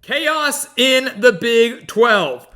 Chaos in the Big 12.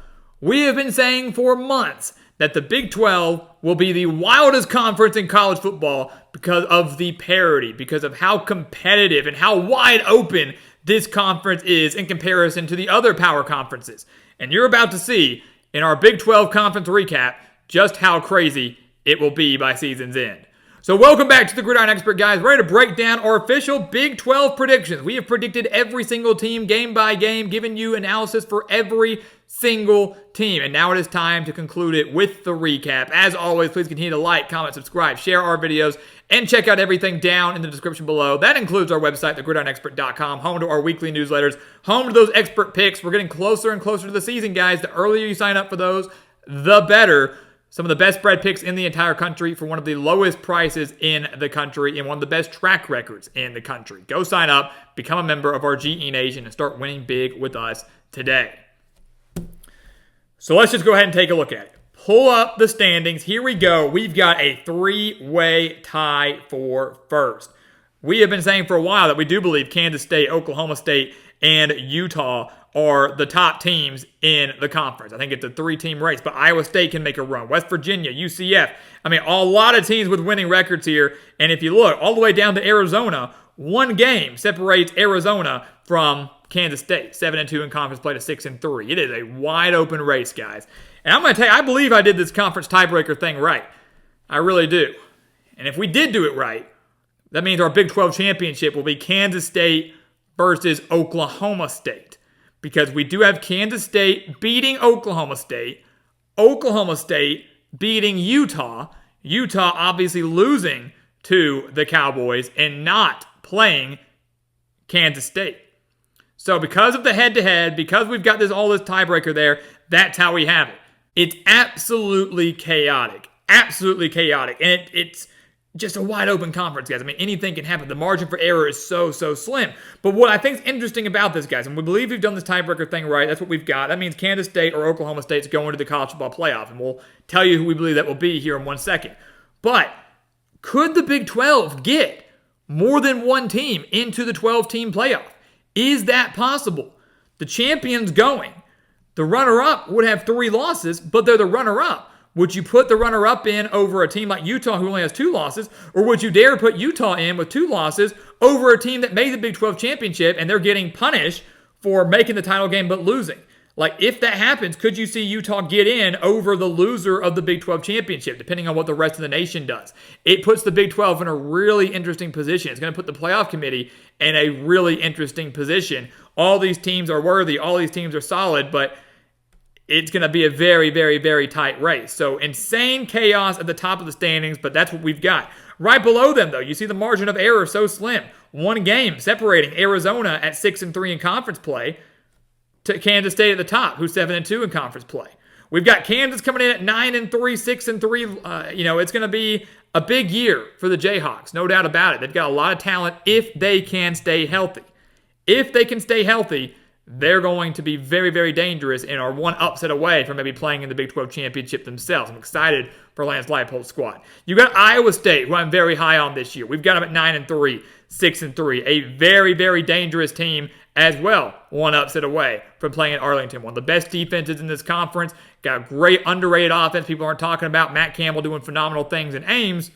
We have been saying for months that the Big 12 will be the wildest conference in college football because of the parity, because of how competitive and how wide open this conference is in comparison to the other power conferences. And you're about to see in our Big 12 conference recap just how crazy it will be by season's end. So welcome back to the Gridiron Expert, guys. Ready to break down our official Big 12 predictions. We have predicted every single team game by game, giving you analysis for every single team. And now it is time to conclude it with the recap. As always, please continue to like, comment, subscribe, share our videos, and check out everything down in the description below. That includes our website, thegridironexpert.com, home to our weekly newsletters, home to those expert picks. We're getting closer and closer to the season, guys. The earlier you sign up for those, the better. Some of the best spread picks in the entire country for one of the lowest prices in the country and one of the best track records in the country. Go sign up, become a member of our GE Nation, and start winning big with us today. So let's just go ahead and take a look at it. Pull up the standings. Here we go. We've got a three-way tie for first. We have been saying for a while that we do believe Kansas State, Oklahoma State, and Utah are the top teams in the conference. I think it's a three-team race, but Iowa State can make a run. West Virginia, UCF. I mean, a lot of teams with winning records here. And if you look all the way down to Arizona, one game separates Arizona from Kansas State. 7-2 in conference play to 6-3. It is a wide open race, guys. And I'm going to tell you, I believe I did this conference tiebreaker thing right. I really do. And if we did do it right, that means our Big 12 championship will be Kansas State versus Oklahoma State. Because we do have Kansas State beating Oklahoma State beating Utah obviously losing to the Cowboys and not playing Kansas State. So because of the head-to-head, because we've got all this tiebreaker there, that's how we have it. It's absolutely chaotic. Absolutely chaotic. And it's just a wide open conference, guys. I mean, anything can happen. The margin for error is so slim. But what I think is interesting about this, guys, and we believe we've done this tiebreaker thing right, that's what we've got. That means Kansas State or Oklahoma State's going to the college football playoff. And we'll tell you who we believe that will be here in 1 second. But could the Big 12 get more than one team into the 12-team playoff? Is that possible? The champion's going. The runner-up would have 3 losses, but they're the runner-up. Would you put the runner-up in over a team like Utah who only has 2 losses? Or would you dare put Utah in with 2 losses over a team that made the Big 12 championship and they're getting punished for making the title game but losing? Like, if that happens, could you see Utah get in over the loser of the Big 12 championship, depending on what the rest of the nation does? It puts the Big 12 in a really interesting position. It's going to put the playoff committee in a really interesting position. All these teams are worthy. All these teams are solid, but it's going to be a very, very, very tight race. So insane chaos at the top of the standings, but that's what we've got. Right below them, though, you see the margin of error so slim. One game separating Arizona at 6-3 in conference play to Kansas State at the top, who's 7-2 in conference play. We've got Kansas coming in at 9-3, 6-3. It's going to be a big year for the Jayhawks, no doubt about it. They've got a lot of talent if they can stay healthy. If they can stay healthy, they're going to be very, very dangerous and are one upset away from maybe playing in the Big 12 championship themselves. I'm excited for Lance Leipold's squad. You've got Iowa State, who I'm very high on this year. We've got them at 9-3, 6-3. A very, very dangerous team as well, one upset away from playing at Arlington. One of the best defenses in this conference. Got a great underrated offense people aren't talking about. Matt Campbell doing phenomenal things in Ames.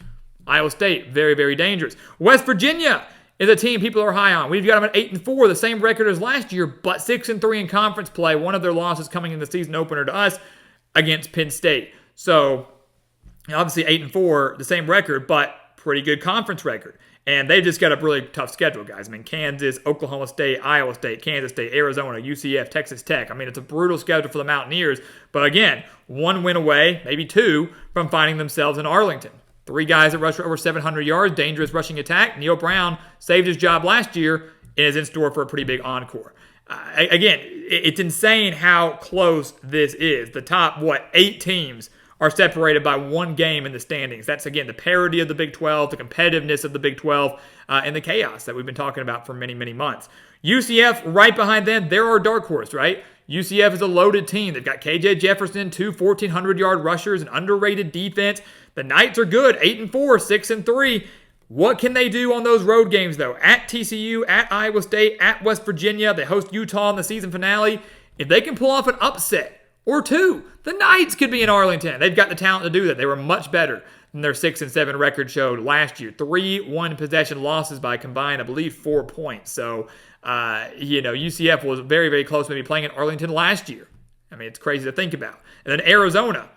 Iowa State, very, very dangerous. West Virginia is a team people are high on. We've got them at 8-4, the same record as last year, but 6-3 in conference play. One of their losses coming in the season opener to us against Penn State. So, obviously 8-4, the same record, but pretty good conference record. And they've just got a really tough schedule, guys. I mean, Kansas, Oklahoma State, Iowa State, Kansas State, Arizona, UCF, Texas Tech. I mean, it's a brutal schedule for the Mountaineers. But again, 1 win away, maybe 2, from finding themselves in Arlington. 3 guys that rush for over 700 yards, dangerous rushing attack. Neil Brown saved his job last year and is in store for a pretty big encore. Again, it's insane how close this is. The top, 8 teams are separated by 1 game in the standings. That's, again, the parity of the Big 12, the competitiveness of the Big 12, and the chaos that we've been talking about for many, many months. UCF, right behind them, they're our dark horse, right? UCF is a loaded team. They've got KJ Jefferson, 2 1,400-yard rushers, an underrated defense. The Knights are good, 8-4, 6-3. What can they do on those road games, though? At TCU, at Iowa State, at West Virginia. They host Utah in the season finale. If they can pull off an upset or two, the Knights could be in Arlington. They've got the talent to do that. They were much better than their 6-7 record showed last year. 3 one-possession losses by combined, I believe, 4 points. So, UCF was very, very close to maybe playing in Arlington last year. I mean, it's crazy to think about. And then Arizona.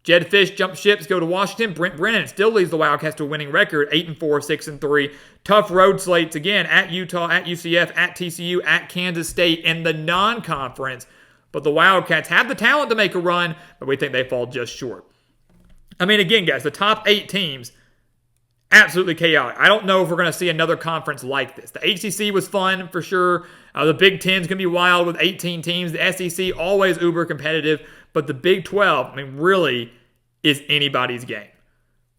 Jed Fish jump ships, go to Washington. Brent Brennan still leads the Wildcats to a winning record, 8-4, 6-3. Tough road slates again at Utah, at UCF, at TCU, at Kansas State in the non-conference. But the Wildcats have the talent to make a run, but we think they fall just short. I mean, again, guys, the top 8 teams, absolutely chaotic. I don't know if we're going to see another conference like this. The ACC was fun for sure. The Big Ten's going to be wild with 18 teams. The SEC, always uber competitive. But the Big 12, I mean, really is anybody's game.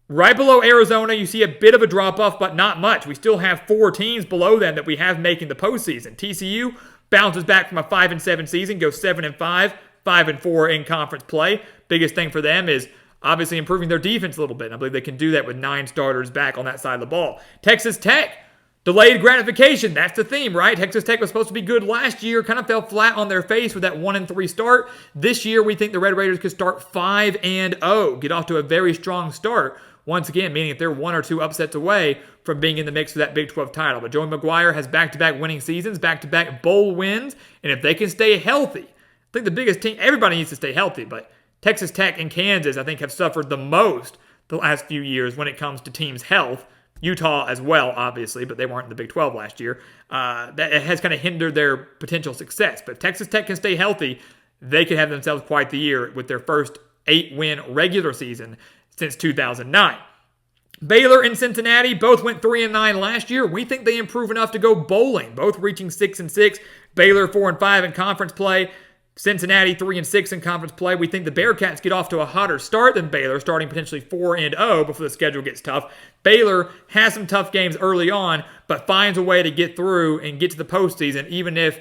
Right below Arizona, you see a bit of a drop-off, but not much. We still have 4 teams below them that we have making the postseason. TCU bounces back from a 5-7 season, goes 7-5, 5-4 in conference play. Biggest thing for them is obviously improving their defense a little bit. I believe they can do that with 9 starters back on that side of the ball. Texas Tech, delayed gratification. That's the theme, right? Texas Tech was supposed to be good last year, kind of fell flat on their face with that 1-3 start. This year, we think the Red Raiders could start 5-0, get off to a very strong start. Once again, meaning if they're 1 or 2 upsets away from being in the mix for that Big 12 title. But Joey McGuire has back-to-back winning seasons, back-to-back bowl wins, and if they can stay healthy, I think the biggest team, everybody needs to stay healthy, but Texas Tech and Kansas, I think, have suffered the most the last few years when it comes to teams' health. Utah as well, obviously, but they weren't in the Big 12 last year. That has kind of hindered their potential success. But if Texas Tech can stay healthy, they could have themselves quite the year with their first 8-win regular season since 2009. Baylor and Cincinnati both went 3-9 last year. We think they improve enough to go bowling, both reaching 6-6. Baylor 4-5 in conference play. Cincinnati 3-6 in conference play. We think the Bearcats get off to a hotter start than Baylor, starting potentially 4-0 before the schedule gets tough. Baylor has some tough games early on, but finds a way to get through and get to the postseason, even if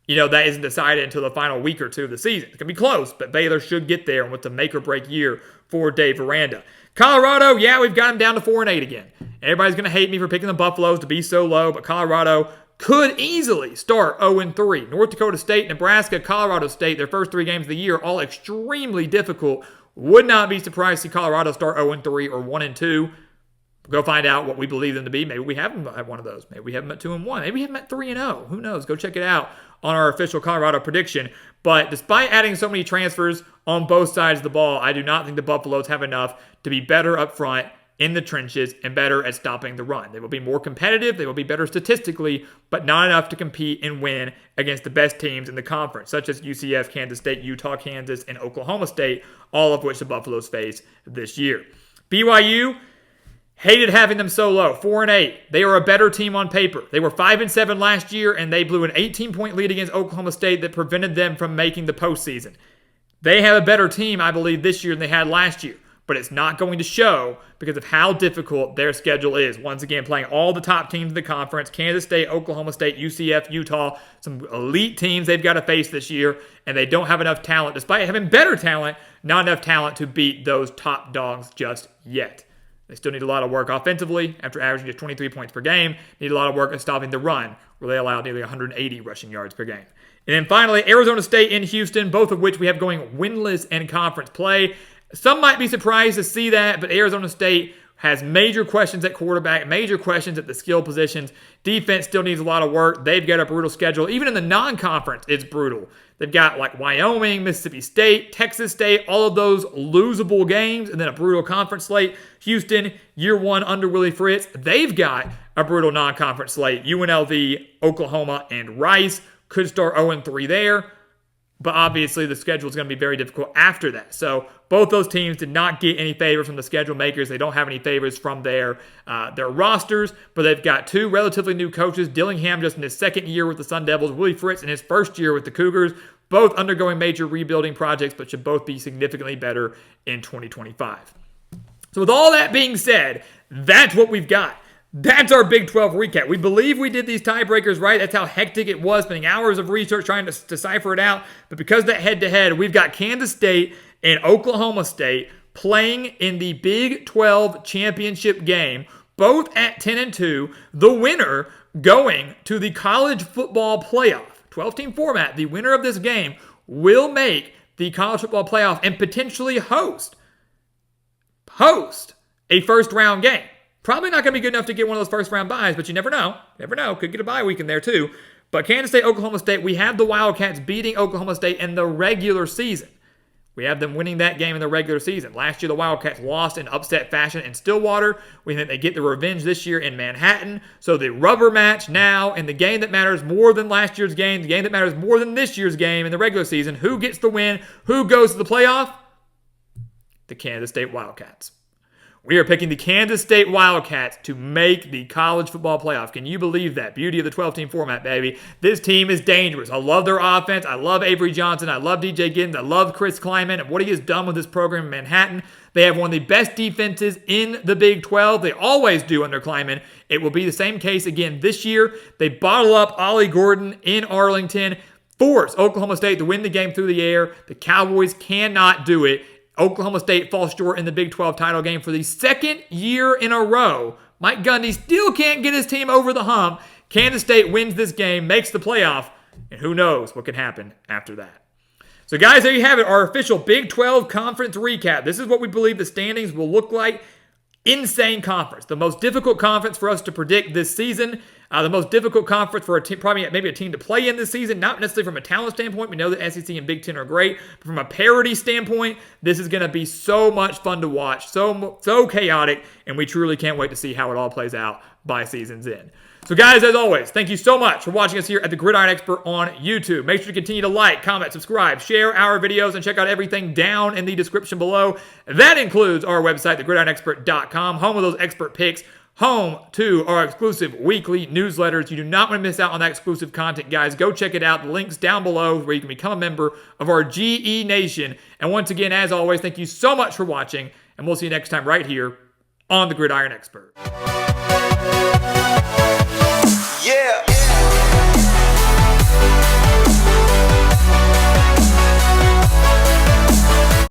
that isn't decided until the final week or 2 of the season. It's going to be close, but Baylor should get there with a make-or-break year for Dave Aranda. Colorado, yeah, we've got them down to 4-8 again. Everybody's going to hate me for picking the Buffaloes to be so low, but Colorado could easily start 0-3. North Dakota State, Nebraska, Colorado State, their first 3 games of the year, all extremely difficult. Would not be surprised to see Colorado start 0-3 or 1-2. Go find out what we believe them to be. Maybe we have them at one of those. Maybe we have them at 2-1. Maybe we have them at 3-0. Who knows? Go check it out on our official Colorado prediction. But despite adding so many transfers on both sides of the ball, I do not think the Buffaloes have enough to be better up front in the trenches and better at stopping the run. They will be more competitive, they will be better statistically, but not enough to compete and win against the best teams in the conference, such as UCF, Kansas State, Utah, Kansas, and Oklahoma State, all of which the Buffaloes face this year. BYU, hated having them so low, 4-8. They are a better team on paper. They were 5-7 last year, and they blew an 18-point lead against Oklahoma State that prevented them from making the postseason. They have a better team, I believe, this year than they had last year. But it's not going to show because of how difficult their schedule is. Once again, playing all the top teams in the conference, Kansas State, Oklahoma State, UCF, Utah, some elite teams they've got to face this year, and they don't have enough talent, despite having better talent, not enough talent to beat those top dogs just yet. They still need a lot of work offensively after averaging just 23 points per game. Need a lot of work at stopping the run, where they allowed nearly 180 rushing yards per game. And then finally, Arizona State and Houston, both of which we have going winless in conference play. Some might be surprised to see that, but Arizona State has major questions at quarterback, major questions at the skill positions. Defense still needs a lot of work. They've got a brutal schedule. Even in the non-conference, it's brutal. They've got like Wyoming, Mississippi State, Texas State, all of those losable games, and then a brutal conference slate. Houston, year 1 under Willie Fritz, they've got a brutal non-conference slate. UNLV, Oklahoma, and Rice could start 0-3 there. But obviously, the schedule is going to be very difficult after that. So both those teams did not get any favors from the schedule makers. They don't have any favors from their rosters, but they've got 2 relatively new coaches. Dillingham just in his 2nd year with the Sun Devils. Willie Fritz in his 1st year with the Cougars. Both undergoing major rebuilding projects, but should both be significantly better in 2025. So with all that being said, that's what we've got. That's our Big 12 recap. We believe we did these tiebreakers right. That's how hectic it was, spending hours of research trying to decipher it out. But because of that head-to-head, we've got Kansas State and Oklahoma State playing in the Big 12 championship game. both at 10-2. The winner going to the college football playoff. 12-team format. The winner of this game will make the college football playoff and potentially host a first-round game. Probably not going to be good enough to get one of those first-round byes, but you never know. Never know. Could get a bye week in there, too. But Kansas State, Oklahoma State, we have the Wildcats beating Oklahoma State in the regular season. We have them winning that game in the regular season. Last year, the Wildcats lost in upset fashion in Stillwater. We think they get the revenge this year in Manhattan. So the rubber match now, and the game that matters more than last year's game, the game that matters more than this year's game in the regular season, who gets the win? Who goes to the playoff? The Kansas State Wildcats. We are picking the Kansas State Wildcats to make the college football playoff. Can you believe that? Beauty of the 12-team format, baby. This team is dangerous. I love their offense. I love Avery Johnson. I love DJ Giddens. I love Chris Kleiman and what he has done with this program in Manhattan. They have one of the best defenses in the Big 12. They always do under Kleiman. It will be the same case again this year. They bottle up Ollie Gordon in Arlington, force Oklahoma State to win the game through the air. The Cowboys cannot do it. Oklahoma State falls short in the Big 12 title game for the second year in a row. Mike Gundy still can't get his team over the hump. Kansas State wins this game, makes the playoff, and who knows what can happen after that. So guys, there you have it, our official Big 12 conference recap. This is what we believe the standings will look like. Insane conference. The most difficult conference for us to predict this season. The most difficult conference for a team, probably maybe a team to play in this season. Not necessarily from a talent standpoint. We know that SEC and Big Ten are great. But from a parity standpoint, this is going to be so much fun to watch. So chaotic. And we truly can't wait to see how it all plays out by season's end. So guys, as always, thank you so much for watching us here at the Gridiron Expert on YouTube. Make sure to continue to like, comment, subscribe, share our videos, and check out everything down in the description below. That includes our website, thegridironexpert.com, home of those expert picks, home to our exclusive weekly newsletters. You do not want to miss out on that exclusive content, guys. Go check it out. The link's down below where you can become a member of our GE Nation. And once again, as always, thank you so much for watching, and we'll see you next time right here on the Gridiron Expert.